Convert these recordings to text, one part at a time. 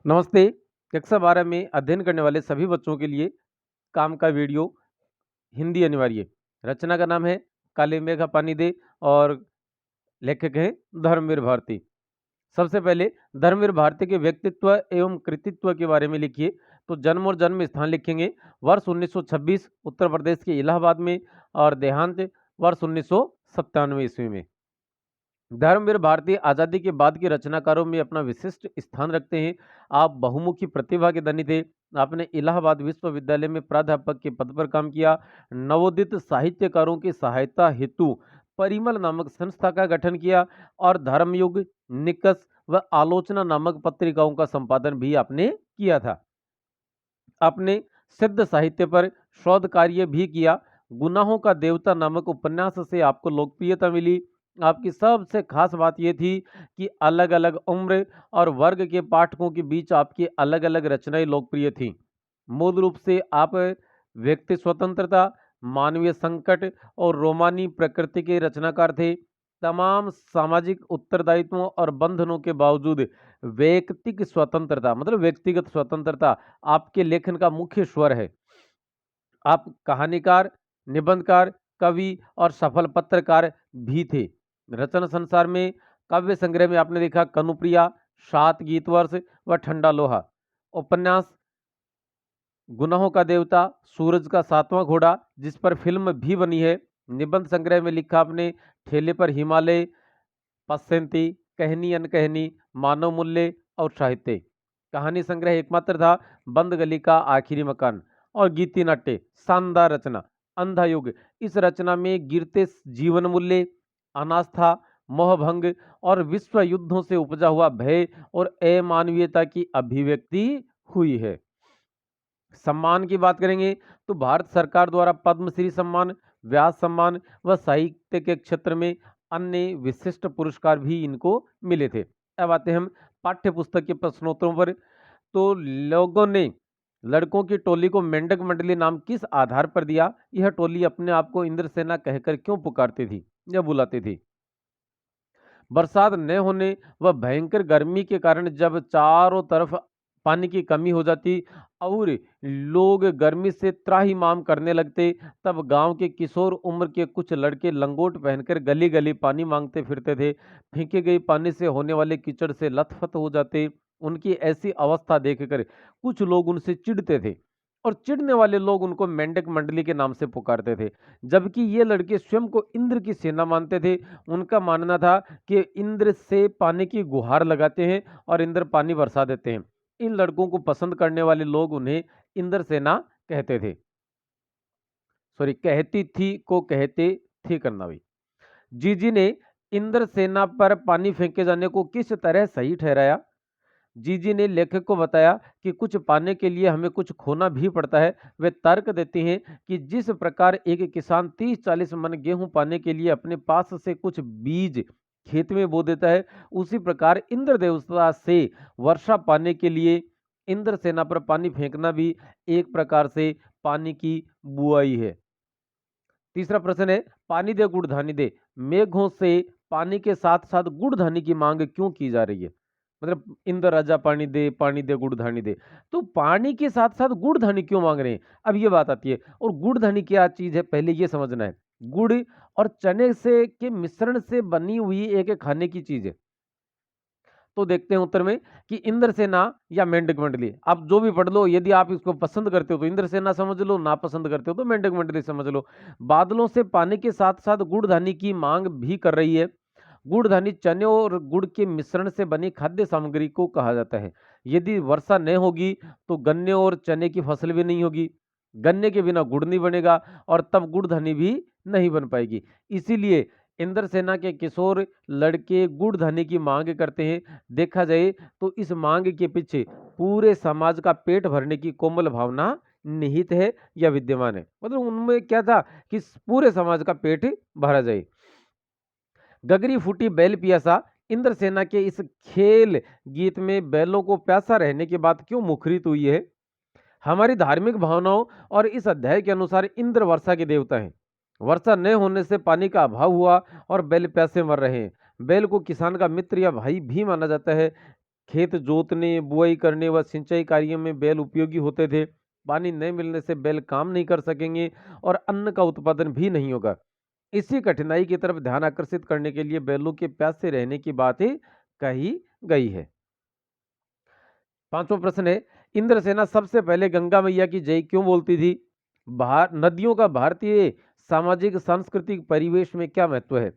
नमस्ते। कक्षा 12 में अध्ययन करने वाले सभी बच्चों के लिए काम का वीडियो हिंदी अनिवार्य। रचना का नाम है काले मेघ पानी दे और लेखक हैं धर्मवीर भारती। सबसे पहले धर्मवीर भारती के व्यक्तित्व एवं कृतित्व के बारे में लिखिए। तो जन्म और जन्म स्थान लिखेंगे वर्ष 1926 उत्तर प्रदेश के इलाहाबाद में और देहांत वर्ष 1997 ईस्वी में। धर्मवीर भारती आज़ादी के बाद के रचनाकारों में अपना विशिष्ट स्थान रखते हैं। आप बहुमुखी प्रतिभा के धनी थे। आपने इलाहाबाद विश्वविद्यालय में प्राध्यापक के पद पर काम किया। नवोदित साहित्यकारों की सहायता हेतु परिमल नामक संस्था का गठन किया और धर्मयुग, निकष व आलोचना नामक पत्रिकाओं का संपादन भी आपने किया था। आपने सिद्ध साहित्य पर शोध कार्य भी किया। गुनाहों का देवता नामक उपन्यास से आपको लोकप्रियता मिली। आपकी सबसे खास बात यह थी कि अलग अलग उम्र और वर्ग के पाठकों के बीच आपकी अलग अलग रचनाएं लोकप्रिय थीं। मूल रूप से आप व्यक्ति स्वतंत्रता, मानवीय संकट और रोमानी प्रकृति के रचनाकार थे। तमाम सामाजिक उत्तरदायित्वों और बंधनों के बावजूद वैयक्तिक स्वतंत्रता मतलब व्यक्तिगत स्वतंत्रता आपके लेखन का मुख्य स्वर है। आप कहानीकार, निबंधकार, कवि और सफल पत्रकार भी थे। रचना संसार में काव्य संग्रह में आपने देखा कनुप्रिया, सात गीतवर्ष व ठंडा लोहा। उपन्यास गुनाहों का देवता, सूरज का सातवां घोड़ा जिस पर फिल्म भी बनी है। निबंध संग्रह में लिखा आपने ठेले पर हिमालय, पश्चिंती, कहनी अनकहनी, मानव मूल्य और साहित्य। कहानी संग्रह एकमात्र था बंद गली का आखिरी मकान और गीति नाट्य शानदार रचना अंधा युग। इस रचना में गिरते जीवन मूल्य, अनास्था, मोहभंग और विश्व युद्धों से उपजा हुआ भय और अमानवीयता की अभिव्यक्ति हुई है। सम्मान की बात करेंगे तो भारत सरकार द्वारा पद्मश्री सम्मान, व्यास सम्मान व साहित्य के क्षेत्र में अन्य विशिष्ट पुरस्कार भी इनको मिले थे। अब आते हैं हम पाठ्य पुस्तक के प्रश्नोत्तरों पर। तो लोगों ने लड़कों की टोली को मेंढक मंडली नाम किस आधार पर दिया? यह टोली अपने आप को इंद्रसेना कहकर क्यों पुकारती थी या बुलाती थी? बरसात न होने व भयंकर गर्मी के कारण जब चारों तरफ पानी की कमी हो जाती और लोग गर्मी से त्राहिमाम करने लगते, तब गांव के किशोर उम्र के कुछ लड़के लंगोट पहनकर गली गली पानी मांगते फिरते थे। फेंके गए पानी से होने वाले कीचड़ से लथपथ हो जाते। उनकी ऐसी अवस्था देखकर कुछ लोग उनसे चिढ़ते थे और चिढ़ने वाले लोग उनको मेंढक मंडली के नाम से पुकारते थे। जबकि ये लड़के स्वयं को इंद्र की सेना मानते थे। उनका मानना था कि इंद्र से पानी की गुहार लगाते हैं और इंद्र पानी बरसा देते हैं। इन लड़कों को पसंद करने वाले लोग उन्हें इंद्र सेना कहते थे। सॉरी, कहती थी को कहते थे करना भाई। जीजी ने इंद्र सेना पर पानी फेंके जाने को किस तरह सही ठहराया? जीजी ने लेखक को बताया कि कुछ पाने के लिए हमें कुछ खोना भी पड़ता है। वे तर्क देते हैं कि जिस प्रकार एक किसान 30-40 मन गेहूं पाने के लिए अपने पास से कुछ बीज खेत में बो देता है, उसी प्रकार इंद्र देवता से वर्षा पाने के लिए इंद्र सेना पर पानी फेंकना भी एक प्रकार से पानी की बुआई है। तीसरा प्रश्न है पानी दे गुड़ धानी दे। मेघों से पानी के साथ साथ गुड़ धानी की मांग क्यों की जा रही है? मतलब इंद्र राजा पानी दे गुड़ धानी दे। तो पानी के साथ साथ गुड़ धानी क्यों मांग रहे हैं? अब ये बात आती है। और गुड़ धानी क्या चीज है पहले ये समझना है। गुड़ और चने से के मिश्रण से बनी हुई एक खाने की चीज है। तो देखते हैं उत्तर में कि इंद्रसेना या मेंढक मंडली। आप जो भी पढ़ लो, यदि आप इसको पसंद करते हो तो इंद्रसेना समझ लो, ना पसंद करते हो तो मेंढक मंडली समझ लो। बादलों से पानी के साथ साथ गुड़ धानी की मांग भी कर रही है। गुड़ धानी चने और गुड़ के मिश्रण से बनी खाद्य सामग्री को कहा जाता है। यदि वर्षा न होगी तो गन्ने और चने की फसल भी नहीं होगी। गन्ने के बिना गुड़ नहीं बनेगा और तब गुड़ धानी भी नहीं बन पाएगी। इसीलिए इंद्रसेना के किशोर लड़के गुड़ धानी की मांग करते हैं। देखा जाए तो इस मांग के पीछे पूरे समाज का पेट भरने की कोमल भावना निहित है या विद्यमान है। मतलब उनमें क्या था कि पूरे समाज का पेट भरा जाए। गगरी फूटी बैल पियासा इंद्रसेना के इस खेल गीत में बैलों को प्यासा रहने की बात क्यों मुखरित हुई है? हमारी धार्मिक भावनाओं और इस अध्याय के अनुसार इंद्र वर्षा के देवता हैं। वर्षा न होने से पानी का अभाव हुआ और बैल प्यासे मर रहे हैं। बैल को किसान का मित्र या भाई भी माना जाता है। खेत जोतने, बुआई करने व सिंचाई कार्यों में बैल उपयोगी होते थे। पानी नहीं मिलने से बैल काम नहीं कर सकेंगे और अन्न का उत्पादन भी नहीं होगा। इसी कठिनाई की तरफ ध्यान आकर्षित करने के लिए बैलों के प्यासे रहने की बातें कही गई है। पांचवा प्रश्न है, इंद्रसेना सबसे पहले गंगा मैया की जय क्यों बोलती थी? नदियों का भारतीय सामाजिक सांस्कृतिक परिवेश में क्या महत्व है?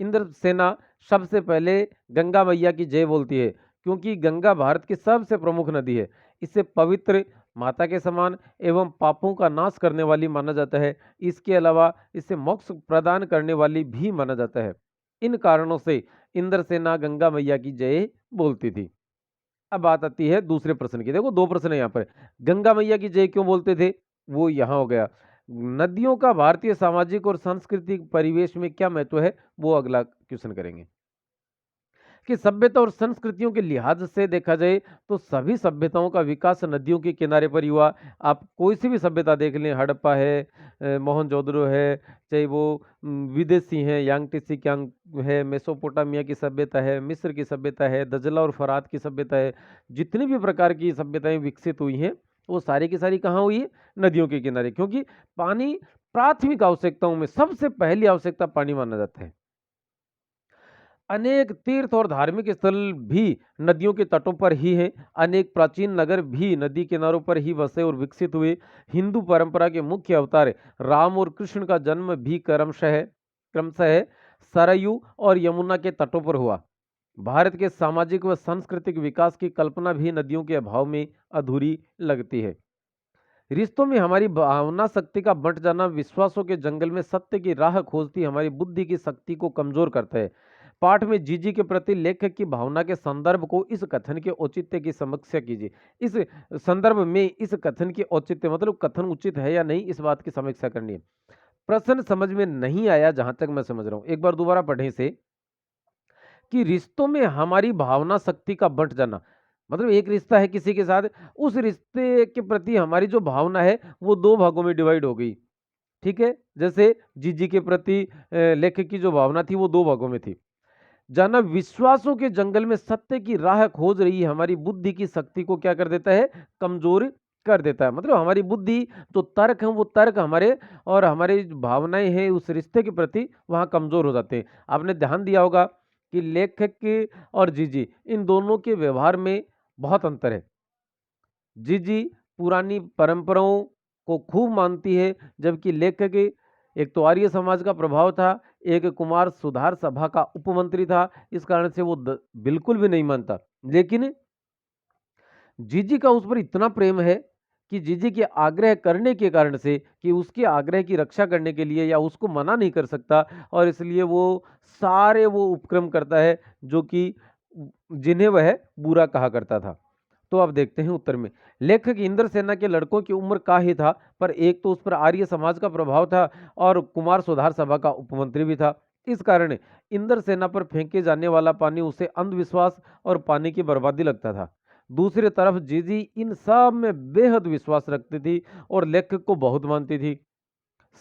इंद्रसेना सबसे पहले गंगा मैया की जय बोलती है क्योंकि गंगा भारत की सबसे प्रमुख नदी है। इसे पवित्र, माता के समान एवं पापों का नाश करने वाली माना जाता है। इसके अलावा इसे मोक्ष प्रदान करने वाली भी माना जाता है। इन कारणों से इंद्रसेना गंगा मैया की जय बोलती थी। अब बात आती है दूसरे प्रश्न की। देखो, दो प्रश्न है यहाँ पर। गंगा मैया की जय क्यों बोलते थे, वो यहाँ हो गया। नदियों का भारतीय सामाजिक और सांस्कृतिक परिवेश में क्या महत्व है, वो अगला क्वेश्चन करेंगे। कि सभ्यता और संस्कृतियों के लिहाज से देखा जाए तो सभी सभ्यताओं का विकास नदियों के किनारे पर ही हुआ। आप कोई सी भी सभ्यता देख लें, हड़प्पा है, मोहनजोदड़ो है, चाहे वो विदेशी हैं, यांगटी सिकियांग है, मेसोपोटामिया की सभ्यता है, मिस्र की सभ्यता है, दजला और फरात की सभ्यता है। जितनी भी प्रकार की सभ्यताएं विकसित हुई हैं वो सारी की सारी कहाँ हुई है? नदियों के किनारे। क्योंकि पानी प्राथमिक आवश्यकताओं में सबसे पहली आवश्यकता पानी माना जाता है। अनेक तीर्थ और धार्मिक स्थल भी नदियों के तटों पर ही हैं। अनेक प्राचीन नगर भी नदी किनारों पर ही बसे और विकसित हुए। हिंदू परंपरा के मुख्य अवतार राम और कृष्ण का जन्म भी क्रमशः सरयू और यमुना के तटों पर हुआ। भारत के सामाजिक व सांस्कृतिक विकास की कल्पना भी नदियों के अभाव में अधूरी लगती है। रिश्तों में हमारी भावना शक्ति का बंट जाना विश्वासों के जंगल में सत्य की राह खोजती हमारी बुद्धि की शक्ति को कमजोर करता है। पाठ में जीजी के प्रति लेखक की भावना के संदर्भ को इस कथन के औचित्य की समीक्षा कीजिए। इस संदर्भ में इस कथन के औचित्य मतलब कथन उचित है या नहीं, इस बात की समीक्षा करनी है। प्रश्न समझ में नहीं आया जहां तक मैं समझ रहा हूं, एक बार दोबारा पढ़ें इसे। कि रिश्तों में हमारी भावना शक्ति का बंट जाना मतलब एक रिश्ता है किसी के साथ, उस रिश्ते के प्रति हमारी जो भावना है वो दो भागों में डिवाइड हो गई। ठीक है, जैसे जीजी के प्रति लेखक की जो भावना थी वो दो भागों में थी। जाना विश्वासों के जंगल में सत्य की राह खोज रही हमारी बुद्धि की शक्ति को क्या कर देता है? कमजोर कर देता है। मतलब हमारी बुद्धि जो तर्क है वो तर्क हमारे और हमारी जो भावनाएं हैं उस रिश्ते के प्रति वहां कमजोर हो जाते हैं। आपने ध्यान दिया होगा कि लेखक के और जीजी इन दोनों के व्यवहार में बहुत अंतर है। जीजी पुरानी परंपराओं को खूब मानती है, जबकि लेखक एक तो आर्य समाज का प्रभाव था, एक कुमार सुधार सभा का उपमंत्री था। इस कारण से वो बिल्कुल भी नहीं मानता। लेकिन जीजी का उस पर इतना प्रेम है कि जीजी के आग्रह करने के कारण से कि उसके आग्रह की रक्षा करने के लिए या उसको मना नहीं कर सकता और इसलिए वो सारे वो उपक्रम करता है जो कि जिन्हें वह बुरा कहा करता था। तो अब देखते हैं उत्तर में। लेखक इंद्रसेना के लड़कों की उम्र का ही था, पर एक तो उस पर आर्य समाज का प्रभाव था और कुमार सुधार सभा का उपमंत्री भी था। इस कारण इंद्रसेना पर फेंके जाने वाला पानी उसे अंधविश्वास और पानी की बर्बादी लगता था। दूसरी तरफ जीजी इन सब में बेहद विश्वास रखती थी और लेखक को बहुत मानती थी।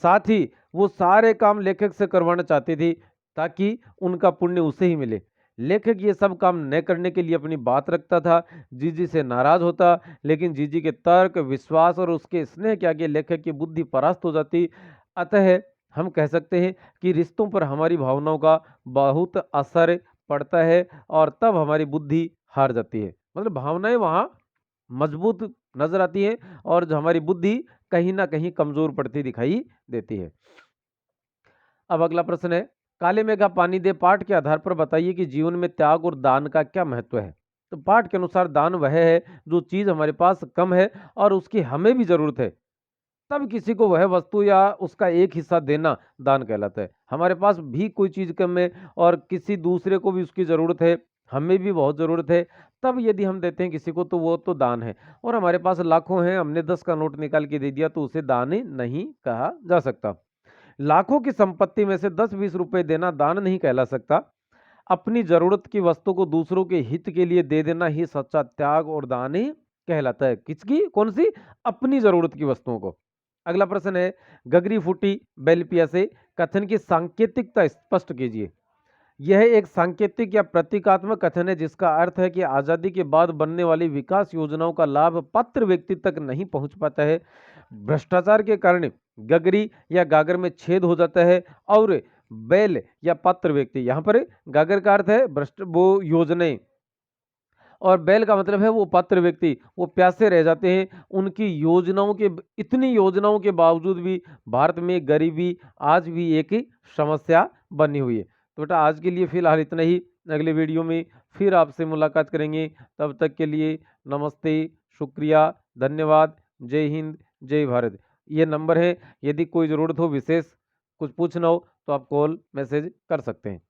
साथ ही वो सारे काम लेखक से करवाना चाहती थी ताकि उनका पुण्य उसे ही मिले। लेखक ये सब काम न करने के लिए अपनी बात रखता था, जीजी से नाराज होता, लेकिन जीजी के तर्क, विश्वास और उसके स्नेह के आगे लेखक की बुद्धि परास्त हो जाती। अतः हम कह सकते हैं कि रिश्तों पर हमारी भावनाओं का बहुत असर पड़ता है और तब हमारी बुद्धि हार जाती है। मतलब भावनाएं वहां मजबूत नजर आती है और जो हमारी बुद्धि कहीं ना कहीं कमजोर पड़ती दिखाई देती है। अब अगला प्रश्न है, काले मेघा पानी दे पाठ के आधार पर बताइए कि जीवन में त्याग और दान का क्या महत्व है। तो पाठ के अनुसार दान वह है जो चीज हमारे पास कम है और उसकी हमें भी जरूरत है, तब किसी को वह वस्तु या उसका एक हिस्सा देना दान कहलाता है। हमारे पास भी कोई चीज कम है और किसी दूसरे को भी उसकी जरूरत है, हमें भी बहुत जरूरत है, तब यदि हम देते हैं किसी को तो वो तो दान है। और हमारे पास लाखों हैं, हमने 10 का नोट निकाल के दे दिया तो उसे दान नहीं कहा जा सकता। लाखों की संपत्ति में से 10-20 रुपए देना दान नहीं कहला सकता। अपनी जरूरत की वस्तु को दूसरों के हित के लिए दे देना ही सच्चा त्याग और दान ही कहलाता है। किसकी? कौन सी? अपनी जरूरत की वस्तुओं को। अगला प्रश्न है, गगरी फूटी बैल पिया से कथन की सांकेतिकता स्पष्ट कीजिए। यह एक सांकेतिक या प्रतीकात्मक कथन है जिसका अर्थ है कि आज़ादी के बाद बनने वाली विकास योजनाओं का लाभ पात्र व्यक्ति तक नहीं पहुंच पाता है। भ्रष्टाचार के कारण गगरी या गागर में छेद हो जाता है और बैल या पात्र व्यक्ति, यहाँ पर गागर का अर्थ है भ्रष्ट वो योजनाएं, और बैल का मतलब है वो पात्र व्यक्ति, वो प्यासे रह जाते हैं। उनकी योजनाओं के इतनी योजनाओं के बावजूद भी भारत में गरीबी आज भी एक ही समस्या बनी हुई है। तो बेटा आज के लिए फिलहाल इतना ही, अगले वीडियो में फिर आपसे मुलाकात करेंगे। तब तक के लिए नमस्ते, शुक्रिया, धन्यवाद, जय हिंद, जय भारत। ये नंबर है, यदि कोई ज़रूरत हो, विशेष कुछ पूछना हो तो आप कॉल मैसेज कर सकते हैं।